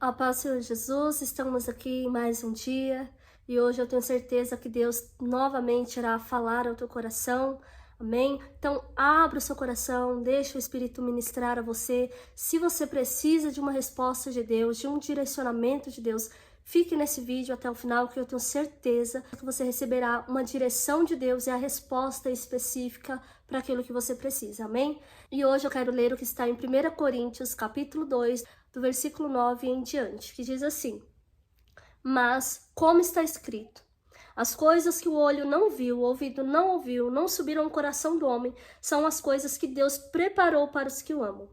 A paz do Senhor Jesus, estamos aqui em mais um dia e hoje eu tenho certeza que Deus novamente irá falar ao teu coração, amém? Então abra o seu coração, deixa o Espírito ministrar a você. Se você precisa de uma resposta de Deus, de um direcionamento de Deus, fique nesse vídeo até o final que eu tenho certeza que você receberá uma direção de Deus e a resposta específica para aquilo que você precisa, amém? E hoje eu quero ler o que está em 1 Coríntios, capítulo 2, do versículo 9 em diante, que diz assim: Mas, como está escrito, as coisas que o olho não viu, o ouvido não ouviu, não subiram ao coração do homem, são as coisas que Deus preparou para os que o amam.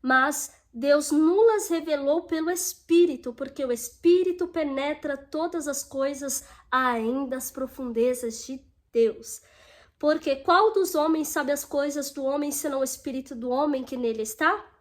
Mas Deus nulas revelou pelo Espírito, porque o Espírito penetra todas as coisas, ainda as profundezas de Deus. Porque qual dos homens sabe as coisas do homem, senão o Espírito do homem que nele está?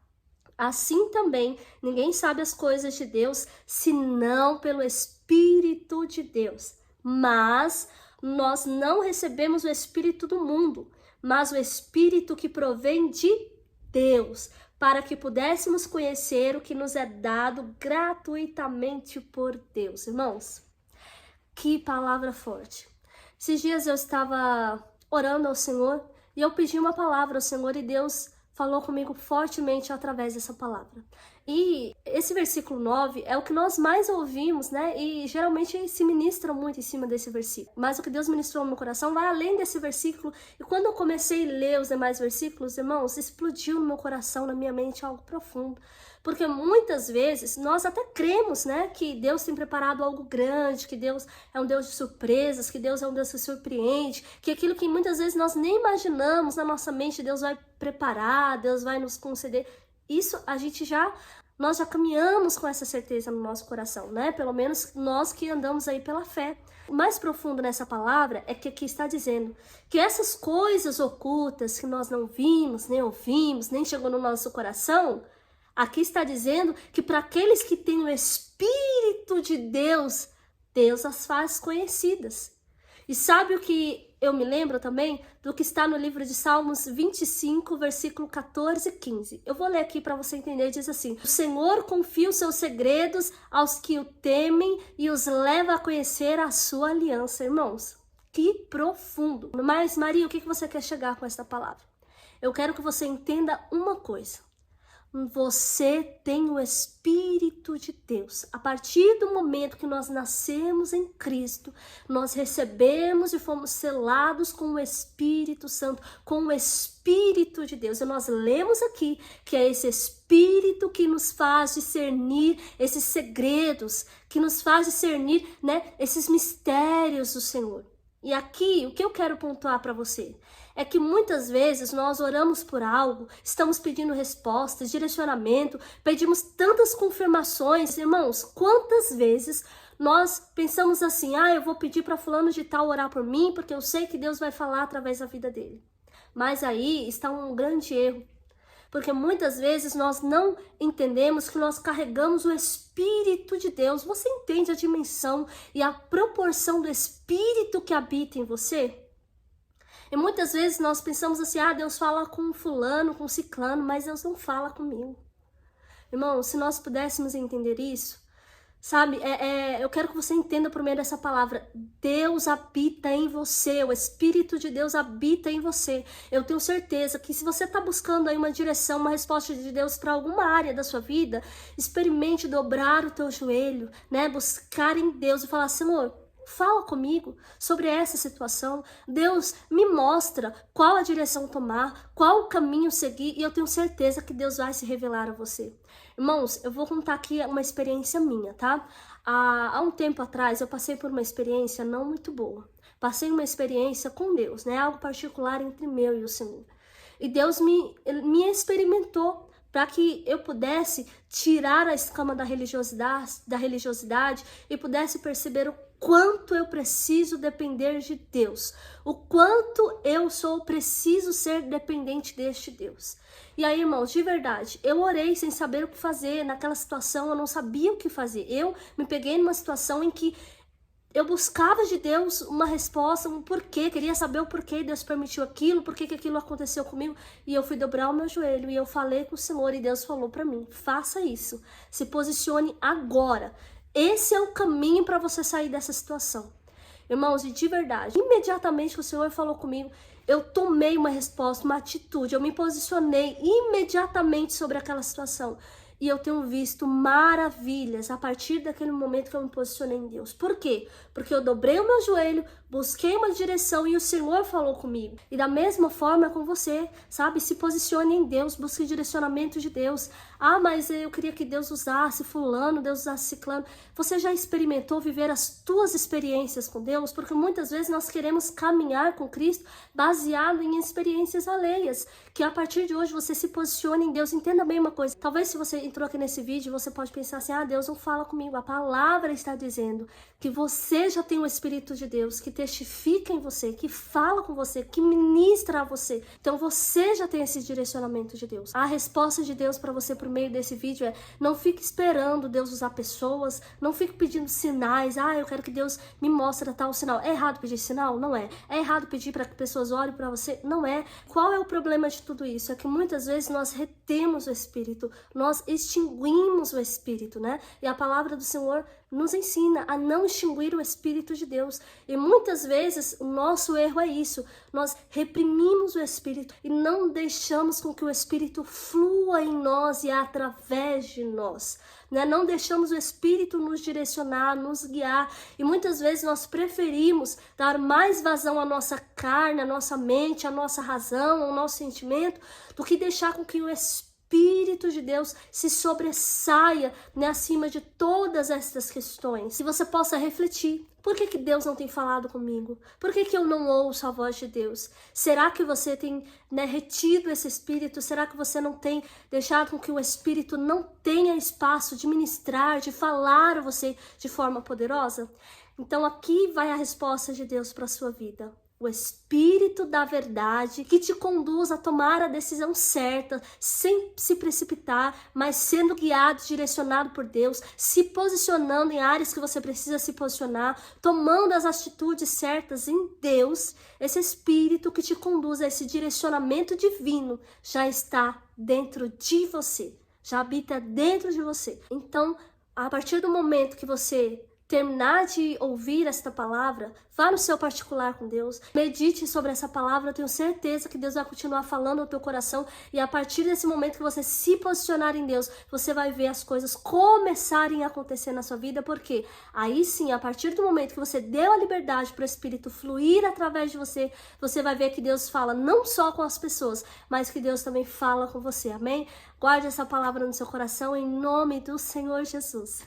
Assim também, ninguém sabe as coisas de Deus, senão pelo Espírito de Deus. Mas nós não recebemos o Espírito do mundo, mas o Espírito que provém de Deus, para que pudéssemos conhecer o que nos é dado gratuitamente por Deus. Irmãos, que palavra forte. Esses dias eu estava orando ao Senhor e eu pedi uma palavra ao Senhor e Deus falou comigo fortemente através dessa palavra. E esse versículo 9 é o que nós mais ouvimos, né? E geralmente se ministra muito em cima desse versículo. Mas o que Deus ministrou no meu coração vai além desse versículo. E quando eu comecei a ler os demais versículos, irmãos, explodiu no meu coração, na minha mente, algo profundo. Porque muitas vezes nós até cremos, né, que Deus tem preparado algo grande, que Deus é um Deus de surpresas, que Deus é um Deus que surpreende, que aquilo que muitas vezes nós nem imaginamos na nossa mente, Deus vai preparar, Deus vai nos conceder. Isso nós já caminhamos com essa certeza no nosso coração, né? Pelo menos nós que andamos aí pela fé. O mais profundo nessa palavra é que aqui está dizendo que essas coisas ocultas que nós não vimos, nem ouvimos, nem chegou no nosso coração, aqui está dizendo que para aqueles que têm o Espírito de Deus, Deus as faz conhecidas. E sabe o que eu me lembro também? Do que está no livro de Salmos 25, versículo 14 e 15. Eu vou ler aqui para você entender, diz assim: O Senhor confia os seus segredos aos que o temem e os leva a conhecer a sua aliança. Irmãos, que profundo. Mas Maria, o que você quer chegar com esta palavra? Eu quero que você entenda uma coisa. Você tem o Espírito de Deus. A partir do momento que nós nascemos em Cristo, nós recebemos e fomos selados com o Espírito Santo, com o Espírito de Deus. E nós lemos aqui que é esse Espírito que nos faz discernir esses segredos, que nos faz discernir, né, esses mistérios do Senhor. E aqui, o que eu quero pontuar para você é que muitas vezes nós oramos por algo, estamos pedindo respostas, direcionamento, pedimos tantas confirmações. Irmãos, quantas vezes nós pensamos assim: eu vou pedir para fulano de tal orar por mim, porque eu sei que Deus vai falar através da vida dele. Mas aí está um grande erro. Porque muitas vezes nós não entendemos que nós carregamos o Espírito de Deus. Você entende a dimensão e a proporção do Espírito que habita em você? E muitas vezes nós pensamos assim: Deus fala com fulano, com ciclano, mas Deus não fala comigo. Irmão, se nós pudéssemos entender isso, sabe, eu quero que você entenda por meio dessa palavra: Deus habita em você, o Espírito de Deus habita em você. Eu tenho certeza que se você está buscando aí uma direção, uma resposta de Deus para alguma área da sua vida, experimente dobrar o teu joelho, né, buscar em Deus e falar: Senhor, fala comigo sobre essa situação. Deus, me mostra qual a direção tomar, qual o caminho seguir, e eu tenho certeza que Deus vai se revelar a você. Irmãos, eu vou contar aqui uma experiência minha, tá? Há um tempo atrás eu passei por uma experiência não muito boa. Passei uma experiência com Deus, né? Algo particular entre meu e o Senhor. E Deus me experimentou para que eu pudesse tirar a escama da religiosidade e pudesse perceber o quanto eu preciso depender de Deus, o quanto eu preciso ser dependente deste Deus. E aí, irmãos, de verdade, eu orei sem saber o que fazer. Naquela situação eu não sabia o que fazer. Eu me peguei numa situação em que eu buscava de Deus uma resposta, um porquê, queria saber o porquê Deus permitiu aquilo, por que aquilo aconteceu comigo, e eu fui dobrar o meu joelho, e eu falei com o Senhor, e Deus falou para mim, faça isso, se posicione agora, esse é o caminho para você sair dessa situação. Irmãos, e de verdade, imediatamente que o Senhor falou comigo, eu tomei uma resposta, uma atitude, eu me posicionei imediatamente sobre aquela situação. E eu tenho visto maravilhas a partir daquele momento que eu me posicionei em Deus. Por quê? Porque eu dobrei o meu joelho, busquei uma direção e o Senhor falou comigo. E da mesma forma com você, sabe? Se posicione em Deus, busque direcionamento de Deus. Ah, mas eu queria que Deus usasse fulano, Deus usasse ciclano. Você já experimentou viver as tuas experiências com Deus? Porque muitas vezes nós queremos caminhar com Cristo baseado em experiências alheias. Que a partir de hoje você se posicione em Deus. Entenda bem uma coisa. Talvez se você entrou aqui nesse vídeo, você pode pensar assim, ah, Deus não fala comigo. A palavra está dizendo que você já tem o Espírito de Deus, que testifica em você, que fala com você, que ministra a você. Então você já tem esse direcionamento de Deus. A resposta de Deus para você por meio desse vídeo é, não fique esperando Deus usar pessoas, não fique pedindo sinais, ah, eu quero que Deus me mostre tal sinal. É errado pedir sinal? Não é. É errado pedir para que pessoas orem para você? Não é. Qual é o problema de tudo isso? É que muitas vezes nós retemos o Espírito, nós extinguimos o Espírito, né? E a palavra do Senhor nos ensina a não extinguir o Espírito de Deus. E muitas vezes o nosso erro é isso. Nós reprimimos o Espírito e não deixamos com que o Espírito flua em nós e através de nós. Né? Não deixamos o Espírito nos direcionar, nos guiar. E muitas vezes nós preferimos dar mais vazão à nossa carne, à nossa mente, à nossa razão, ao nosso sentimento, do que deixar com que o Espírito de Deus se sobressaia, né, acima de todas estas questões. Que você possa refletir. Por que Deus não tem falado comigo? Por que eu não ouço a voz de Deus? Será que você tem, né, retido esse Espírito? Será que você não tem deixado com que o Espírito não tenha espaço de ministrar, de falar a você de forma poderosa? Então aqui vai a resposta de Deus para a sua vida. O Espírito da verdade que te conduz a tomar a decisão certa, sem se precipitar, mas sendo guiado, direcionado por Deus, se posicionando em áreas que você precisa se posicionar, tomando as atitudes certas em Deus. Esse Espírito que te conduz a esse direcionamento divino já está dentro de você, já habita dentro de você. Então, a partir do momento que você terminar de ouvir esta palavra, vá no seu particular com Deus, medite sobre essa palavra, eu tenho certeza que Deus vai continuar falando ao teu coração, e a partir desse momento que você se posicionar em Deus, você vai ver as coisas começarem a acontecer na sua vida, porque aí sim, a partir do momento que você deu a liberdade para o Espírito fluir através de você, você vai ver que Deus fala não só com as pessoas, mas que Deus também fala com você, amém? Guarde essa palavra no seu coração em nome do Senhor Jesus.